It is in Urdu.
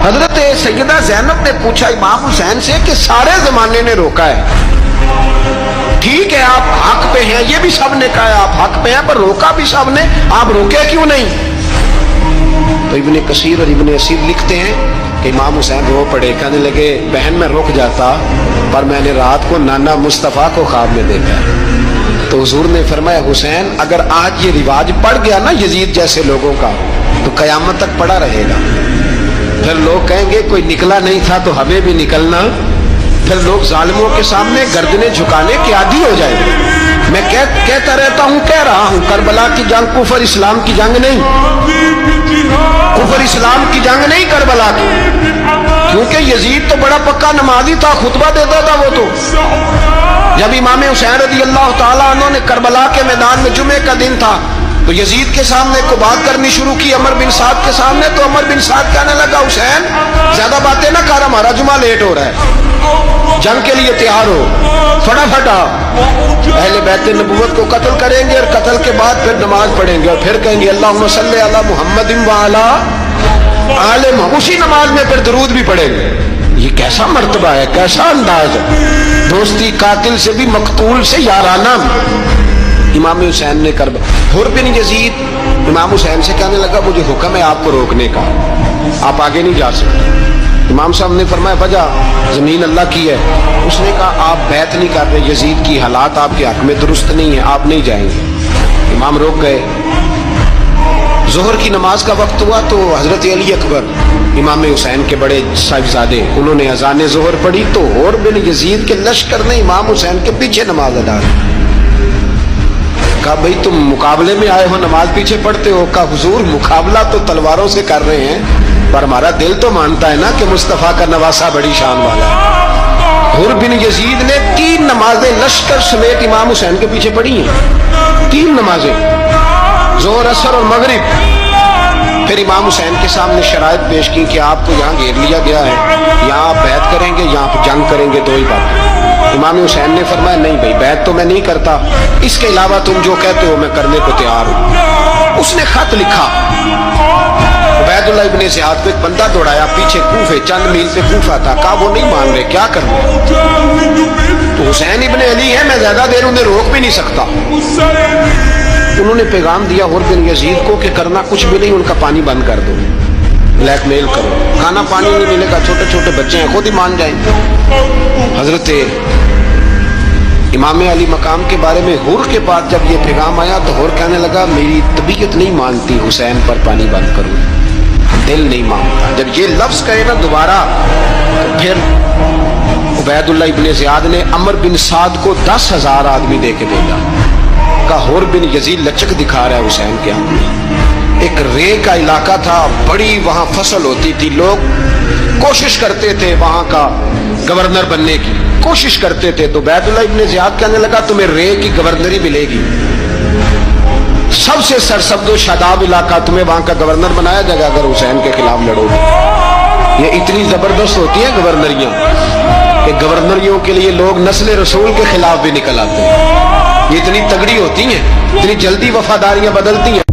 حضرت سیدہ زینب نے پوچھا امام حسین سے کہ سارے زمانے نے روکا ہے، ٹھیک ہے آپ حق پہ ہیں، یہ بھی سب نے کہا ہے آپ حق پہ ہیں، پر روکا بھی سب نے، آپ روکے کیوں نہیں؟ تو ابن کثیر اور ابن اسیر لکھتے ہیں کہ امام حسین رو پڑے، کہنے لگے بہن میں رک جاتا، پر میں نے رات کو نانا مصطفیٰ کو خواب میں دیکھا۔ تو حضور نے فرمایا حسین اگر آج یہ رواج پڑ گیا نا یزید جیسے لوگوں کا تو قیامت تک پڑا رہے گا، پھر لوگ کہیں گے کوئی نکلا نہیں تھا تو ہمیں بھی نکلنا، پھر لوگ ظالموں کے سامنے گردنیں جھکانے کے عادی ہو جائیں گے۔ میں کہتا رہتا ہوں، کہہ رہا ہوں، کربلا کی جنگ کفر اسلام کی جنگ نہیں، کفر اسلام کی جنگ نہیں کربلا کی، کیونکہ یزید تو بڑا پکا نمازی تھا، خطبہ دیتا تھا وہ تو۔ جب امام حسین رضی اللہ تعالیٰ عنہ نے کربلا کے میدان میں جمعے کا دن تھا تو یزید کے سامنے کو بات کرنی شروع کی عمر بن سعد کے سامنے، تو عمر بن سعد کہنے لگا حسین زیادہ باتیں نہ کر، ہمارا جمعہ لیٹ ہو رہا ہے، جنگ کے لیے تیار ہو، فٹافٹ آ، اہل بیت نبوت کو قتل کریں گے اور قتل کے بعد پھر نماز پڑھیں گے اور پھر کہیں گے اللہم صلی علی محمد وعلی آل محمد، اسی نماز میں پھر درود بھی پڑھیں گے۔ یہ کیسا مرتبہ ہے، کیسا انداز ہے، دوستی قاتل سے بھی مقتول سے یارانہ۔ امام حسین نے حر بن یزید امام حسین سے کہنے لگا مجھے حکم ہے آپ کو روکنے کا، آپ آگے نہیں جا سکتے۔ امام صاحب نے فرمایا وجہ زمین اللہ کی ہے، اس نے کہا آپ بیعت نہیں کر رہے، یزید کی حالات آپ کے حق میں درست نہیں ہے، آپ نہیں جائیں گے۔ امام روک گئے۔ ظہر کی نماز کا وقت ہوا تو حضرت علی اکبر امام حسین کے بڑے صاحبزادے انہوں نے اذان ظہر پڑھی تو حر بن یزید کے لشکر نے امام حسین کے پیچھے نماز ادا کی۔ کہا بھئی تم مقابلے میں آئے ہو نماز پیچھے پڑھتے ہو؟ کہا حضور مقابلہ تو تلواروں سے کر رہے ہیں پر ہمارا دل تو مانتا ہے نا کہ مصطفیٰ کا نواسہ بڑی شان والا ہے۔ حر بن یزید نے 3 نمازیں لشکر سمیت امام حسین کے پیچھے پڑھی ہیں، 3 نمازیں، ظہر اثر اور مغرب۔ پھر امام حسین کے سامنے شرائط پیش کی کہ آپ کو یہاں گھیر لیا گیا ہے، یہاں آپ بیعت کریں گے، یہاں جنگ کریں گے، 2 ہی بات۔ امام حسین نے فرمایا نہیں بھائی بیعت تو میں نہیں کرتا، اس کے علاوہ تم جو کہتے ہو میں کرنے کو تیار ہوں۔ اس نے خط لکھا، عبید اللہ ابن زیاد کو ایک بندہ دوڑایا پیچھے کوفے، چند میل پہ کوفہ تھا، کہا وہ نہیں مان رہے، کیا کرنا؟ تو حسین ابن علی ہے، میں زیادہ دیر انہیں روک بھی نہیں سکتا۔ انہوں نے پیغام دیا حر بن یزید کو کہ کرنا کچھ بھی نہیں، ان کا پانی بند کر دو، بلیک میل کرو، کھانا پانی نہیں ملے گا، چھوٹے چھوٹے بچے ہیں خود ہی مان جائیں۔ حضرت امام علی مقام کے بارے میں حر کے پاس جب یہ پیغام آیا تو حر کہنے لگا میری طبیعت نہیں مانتی حسین پر پانی بند کروں، دل نہیں مانتا۔ جب یہ لفظ کہے نا دوبارہ تو پھر عبید اللہ ابن زیاد نے عمر بن سعد کو 10,000 آدمی دے کے بھیجا، کہا حر بن یزید لچک دکھا رہا ہے حسین کے ہاتھ میں۔ ایک رے کا علاقہ تھا، بڑی وہاں فصل ہوتی تھی، لوگ کوشش کرتے تھے وہاں کا گورنر بننے کی، کوشش کرتے تھے۔ تو عبید اللہ ابن زیاد کہنے لگا تمہیں رے کی گورنری ملے گی، سب سے سرسبز و شاداب علاقہ، تمہیں وہاں کا گورنر بنایا جائے گا اگر حسین کے خلاف لڑو گے۔ یہ اتنی زبردست ہوتی ہیں گورنریاں کہ گورنریوں کے لیے لوگ نسل رسول کے خلاف بھی نکل آتے ہیں، یہ اتنی تگڑی ہوتی ہیں، اتنی جلدی وفاداریاں بدلتی ہیں۔